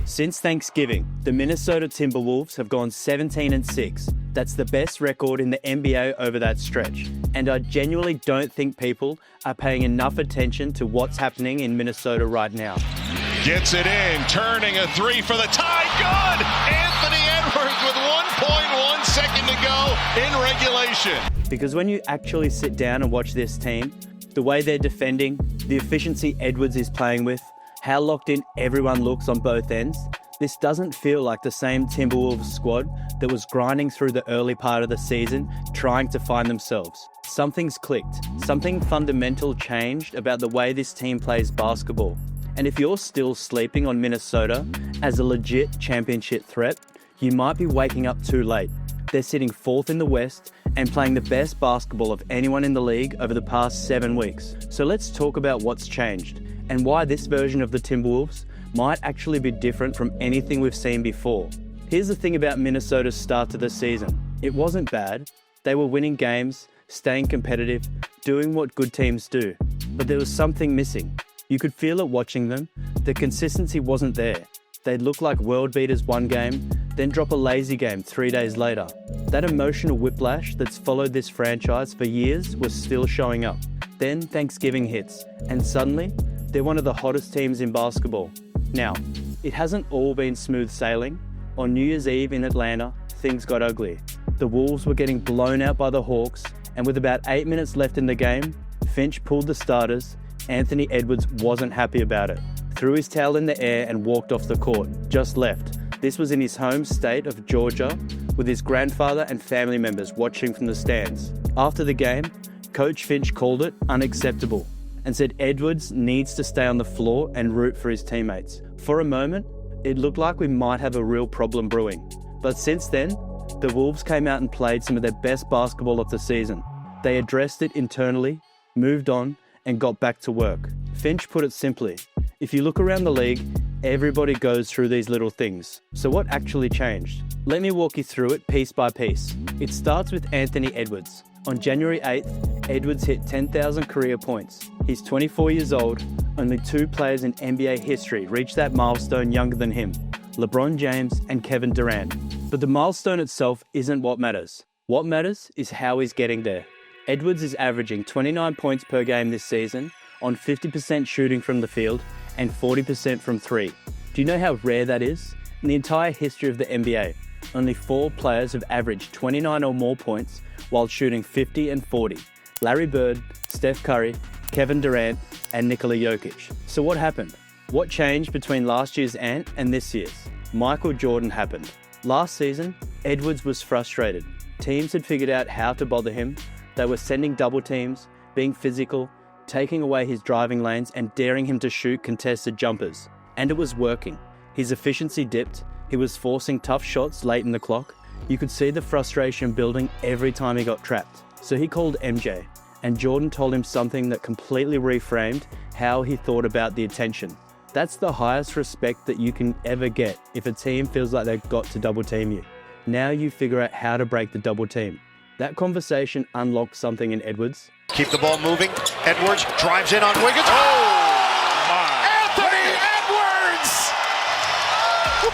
Since Thanksgiving, the Minnesota Timberwolves have gone 17-6. That's the best record in the NBA over that stretch. And I genuinely don't think people are paying enough attention to what's happening in Minnesota right now. Gets it in, turning a three for the tie. Good! Anthony Edwards with 1.1 second to go in regulation. Because when you actually sit down and watch this team, the way they're defending, the efficiency Edwards is playing with, how locked in everyone looks on both ends, this doesn't feel like the same Timberwolves squad that was grinding through the early part of the season, trying to find themselves. Something's clicked. Something fundamental changed about the way this team plays basketball. And if you're still sleeping on Minnesota as a legit championship threat, you might be waking up too late. They're sitting fourth in the West and playing the best basketball of anyone in the league over the past 7 weeks. So let's talk about what's changed and why this version of the Timberwolves might actually be different from anything we've seen before. Here's the thing about Minnesota's start to the season. It wasn't bad. They were winning games, staying competitive, doing what good teams do. But there was something missing. You could feel it watching them. The consistency wasn't there. They'd look like world beaters one game, then drop a lazy game 3 days later. That emotional whiplash that's followed this franchise for years was still showing up. Then Thanksgiving hits, and suddenly, they're one of the hottest teams in basketball. Now, it hasn't all been smooth sailing. On New Year's Eve in Atlanta, things got ugly. The Wolves were getting blown out by the Hawks, and with about 8 minutes left in the game, Finch pulled the starters. Anthony Edwards wasn't happy about it. Threw his towel in the air and walked off the court, just left. This was in his home state of Georgia, with his grandfather and family members watching from the stands. After the game, Coach Finch called it unacceptable and said Edwards needs to stay on the floor and root for his teammates. For a moment, it looked like we might have a real problem brewing. But since then, the Wolves came out and played some of their best basketball of the season. They addressed it internally, moved on, and got back to work. Finch put it simply, if you look around the league, everybody goes through these little things. So what actually changed? Let me walk you through it piece by piece. It starts with Anthony Edwards. On January 8th, Edwards hit 10,000 career points. He's 24 years old. Only 2 players in NBA history reached that milestone younger than him, LeBron James and Kevin Durant. But the milestone itself isn't what matters. What matters is how he's getting there. Edwards is averaging 29 points per game this season on 50% shooting from the field and 40% from 3. Do you know how rare that is? In the entire history of the NBA, only 4 players have averaged 29 or more points while shooting 50 and 40. Larry Bird, Steph Curry, Kevin Durant, and Nikola Jokic. So what happened? What changed between last year's Ant and this year's? Michael Jordan happened. Last season, Edwards was frustrated. Teams had figured out how to bother him. They were sending double teams, being physical, taking away his driving lanes and daring him to shoot contested jumpers. And it was working. His efficiency dipped. He was forcing tough shots late in the clock. You could see the frustration building every time he got trapped. So he called MJ, and Jordan told him something that completely reframed how he thought about the attention. That's the highest respect that you can ever get if a team feels like they've got to double team you. Now you figure out how to break the double team. That conversation unlocked something in Edwards. Keep the ball moving. Edwards drives in on Wiggins. Oh, my. Anthony Edwards!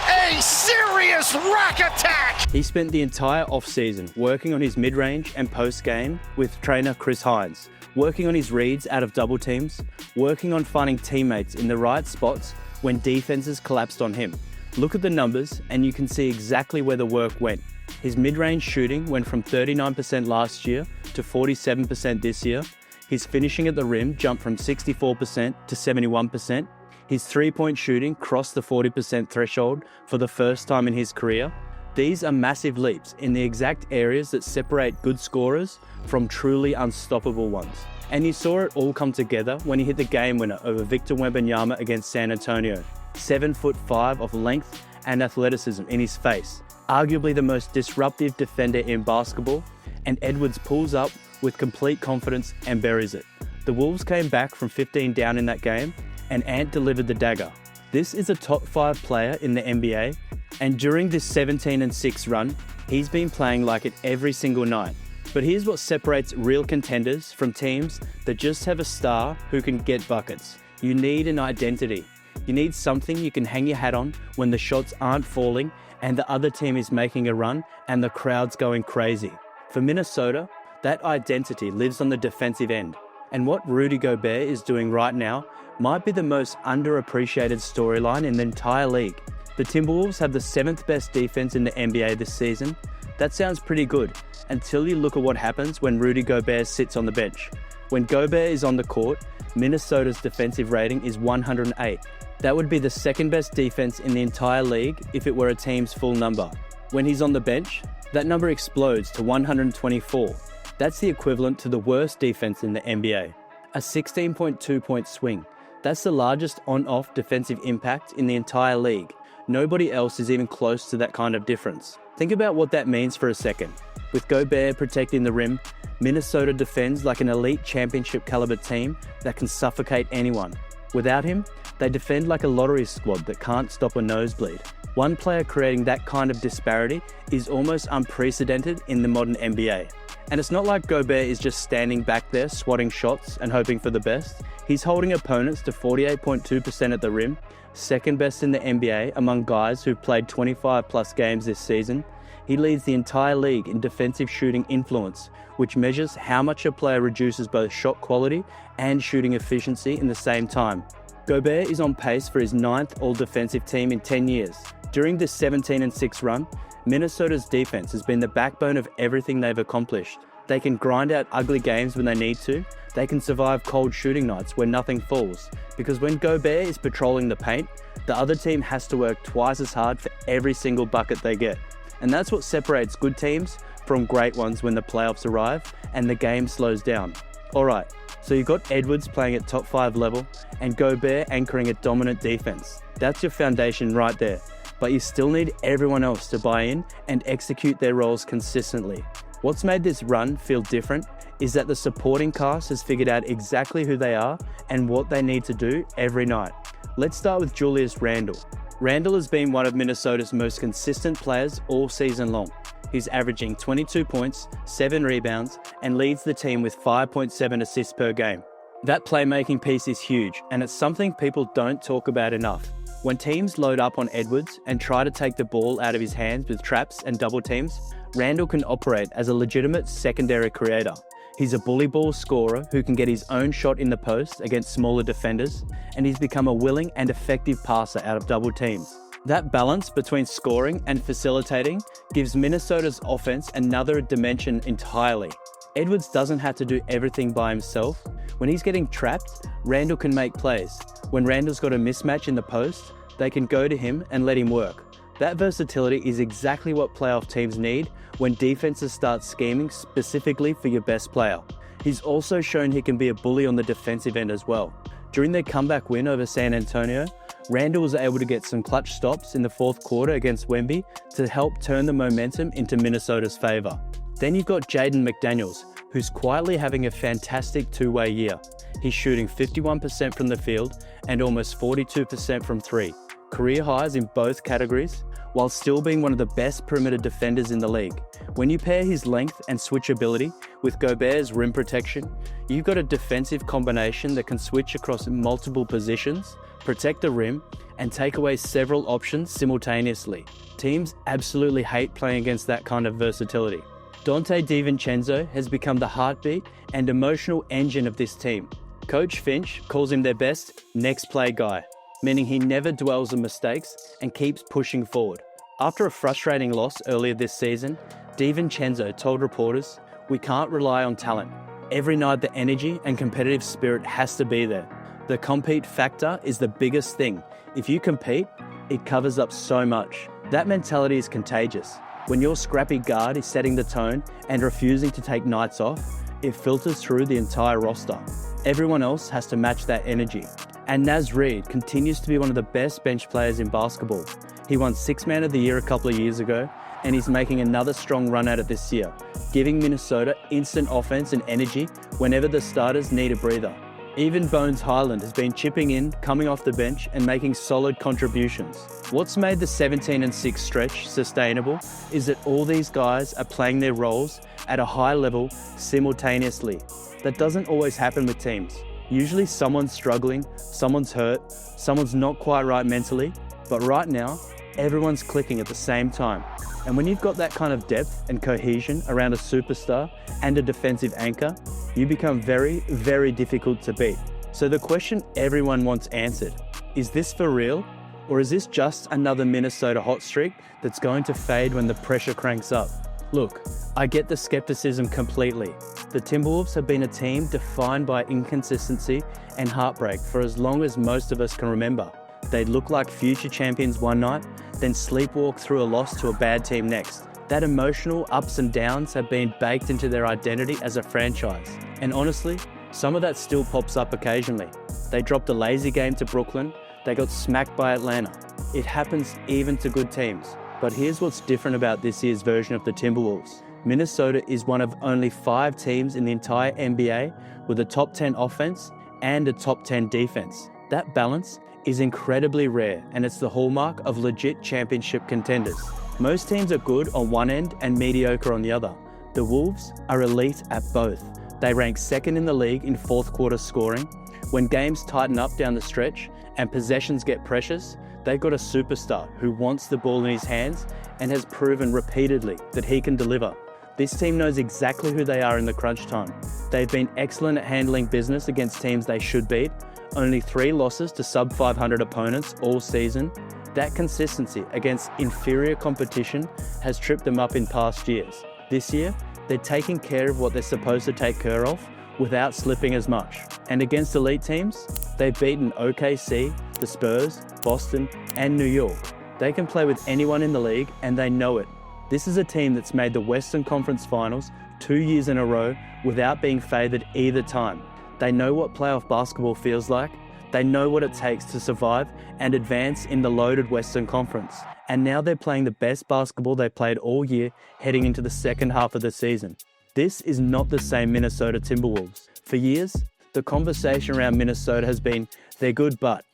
A serious rack attack! He spent the entire offseason working on his mid-range and post-game with trainer Chris Hines, working on his reads out of double teams, working on finding teammates in the right spots when defenses collapsed on him. Look at the numbers and you can see exactly where the work went. His mid-range shooting went from 39% last year to 47% this year. His finishing at the rim jumped from 64% to 71%. His three-point shooting crossed the 40% threshold for the first time in his career. These are massive leaps in the exact areas that separate good scorers from truly unstoppable ones. And you saw it all come together when he hit the game winner over Victor Wembanyama against San Antonio. 7'5" of length and athleticism in his face. Arguably the most disruptive defender in basketball, and Edwards pulls up with complete confidence and buries it. The Wolves came back from 15 down in that game, and Ant delivered the dagger. This is a top 5 player in the NBA, and during this 17-6 run, he's been playing like it every single night. But here's what separates real contenders from teams that just have a star who can get buckets. You need an identity. You need something you can hang your hat on when the shots aren't falling and the other team is making a run and the crowd's going crazy. For Minnesota, that identity lives on the defensive end. And what Rudy Gobert is doing right now might be the most underappreciated storyline in the entire league. The Timberwolves have the 7th best defense in the NBA this season. That sounds pretty good, until you look at what happens when Rudy Gobert sits on the bench. When Gobert is on the court, Minnesota's defensive rating is 108. That would be the 2nd best defense in the entire league if it were a team's full number. When he's on the bench, that number explodes to 124. That's the equivalent to the worst defense in the NBA. A 16.2 point swing. That's the largest on-off defensive impact in the entire league. Nobody else is even close to that kind of difference. Think about what that means for a second. With Gobert protecting the rim, Minnesota defends like an elite championship caliber team that can suffocate anyone. Without him, they defend like a lottery squad that can't stop a nosebleed. One player creating that kind of disparity is almost unprecedented in the modern NBA. And it's not like Gobert is just standing back there swatting shots and hoping for the best. He's holding opponents to 48.2% at the rim, 2nd best in the NBA among guys who've played 25 plus games this season. He leads the entire league in defensive shooting influence, which measures how much a player reduces both shot quality and shooting efficiency in the same time. Gobert is on pace for his 9th all-defensive team in 10 years. During this 17-6 run, Minnesota's defense has been the backbone of everything they've accomplished. They can grind out ugly games when they need to. They can survive cold shooting nights where nothing falls. Because when Gobert is patrolling the paint, the other team has to work twice as hard for every single bucket they get. And that's what separates good teams from great ones when the playoffs arrive and the game slows down. Alright, so you've got Edwards playing at top 5 level and Gobert anchoring a dominant defense. That's your foundation right there. But you still need everyone else to buy in and execute their roles consistently. What's made this run feel different is that the supporting cast has figured out exactly who they are and what they need to do every night. Let's start with Julius Randle. Randle has been one of Minnesota's most consistent players all season long. He's averaging 22 points, 7 rebounds, and leads the team with 5.7 assists per game. That playmaking piece is huge, and it's something people don't talk about enough. When teams load up on Edwards and try to take the ball out of his hands with traps and double teams, Randle can operate as a legitimate secondary creator. He's a bully ball scorer who can get his own shot in the post against smaller defenders, and he's become a willing and effective passer out of double teams. That balance between scoring and facilitating gives Minnesota's offense another dimension entirely. Edwards doesn't have to do everything by himself. When he's getting trapped, Randle can make plays. When Randle's got a mismatch in the post, they can go to him and let him work. That versatility is exactly what playoff teams need when defenses start scheming specifically for your best player. He's also shown he can be a bully on the defensive end as well. During their comeback win over San Antonio, Randle was able to get some clutch stops in the 4th quarter against Wemby to help turn the momentum into Minnesota's favour. Then you've got Jaden McDaniels, who's quietly having a fantastic two-way year. He's shooting 51% from the field and almost 42% from 3. Career highs in both categories, while still being one of the best perimeter defenders in the league. When you pair his length and switchability with Gobert's rim protection, you've got a defensive combination that can switch across multiple positions, protect the rim, and take away several options simultaneously. Teams absolutely hate playing against that kind of versatility. Donte DiVincenzo has become the heartbeat and emotional engine of this team. Coach Finch calls him their best next play guy, meaning he never dwells on mistakes and keeps pushing forward. After a frustrating loss earlier this season, DiVincenzo told reporters, "We can't rely on talent. Every night the energy and competitive spirit has to be there. The compete factor is the biggest thing. If you compete, it covers up so much." That mentality is contagious. When your scrappy guard is setting the tone and refusing to take nights off, it filters through the entire roster. Everyone else has to match that energy. And Naz Reid continues to be one of the best bench players in basketball. He won 6th Man of the Year a couple of years ago, and he's making another strong run at it this year, giving Minnesota instant offense and energy whenever the starters need a breather. Even Bones Highland has been chipping in, coming off the bench, and making solid contributions. What's made the 17-6 stretch sustainable is that all these guys are playing their roles at a high level simultaneously. That doesn't always happen with teams. Usually someone's struggling, someone's hurt, someone's not quite right mentally, but right now, everyone's clicking at the same time. And when you've got that kind of depth and cohesion around a superstar and a defensive anchor, you become very, very difficult to beat. So the question everyone wants answered, is this for real? Or is this just another Minnesota hot streak that's going to fade when the pressure cranks up? Look, I get the skepticism completely. The Timberwolves have been a team defined by inconsistency and heartbreak for as long as most of us can remember. They'd look like future champions one night, then sleepwalk through a loss to a bad team next. That emotional ups and downs have been baked into their identity as a franchise. And honestly, some of that still pops up occasionally. They dropped a lazy game to Brooklyn, they got smacked by Atlanta. It happens even to good teams. But here's what's different about this year's version of the Timberwolves. Minnesota is one of only 5 teams in the entire NBA with a top 10 offense and a top 10 defense. That balance is incredibly rare, and it's the hallmark of legit championship contenders. Most teams are good on one end and mediocre on the other. The Wolves are elite at both. They rank second in the league in fourth quarter scoring. When games tighten up down the stretch and possessions get precious, they've got a superstar who wants the ball in his hands and has proven repeatedly that he can deliver. This team knows exactly who they are in the crunch time. They've been excellent at handling business against teams they should beat. Only 3 losses to sub-500 opponents all season. That consistency against inferior competition has tripped them up in past years. This year, they're taking care of what they're supposed to take care of without slipping as much. And against elite teams, they've beaten OKC, the Spurs, Boston, and New York. They can play with anyone in the league, and they know it. This is a team that's made the Western Conference Finals 2 years in a row without being favored either time. They know what playoff basketball feels like. They know what it takes to survive and advance in the loaded Western Conference. And now they're playing the best basketball they played all year heading into the second half of the season. This is not the same Minnesota Timberwolves. For years, the conversation around Minnesota has been, they're good but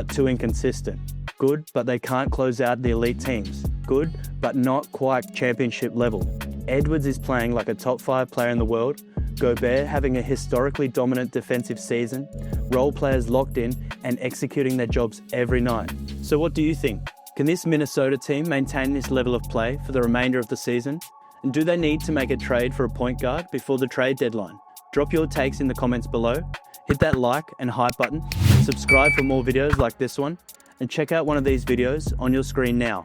too inconsistent. Good, but they can't close out the elite teams. Good, but not quite championship level. Edwards is playing like a top 5 player in the world. Gobert having a historically dominant defensive season. Role players locked in and executing their jobs every night. So what do you think? Can this Minnesota team maintain this level of play for the remainder of the season? And do they need to make a trade for a point guard before the trade deadline? Drop your takes in the comments below. Hit that like and hype button. Subscribe for more videos like this one. And check out one of these videos on your screen now.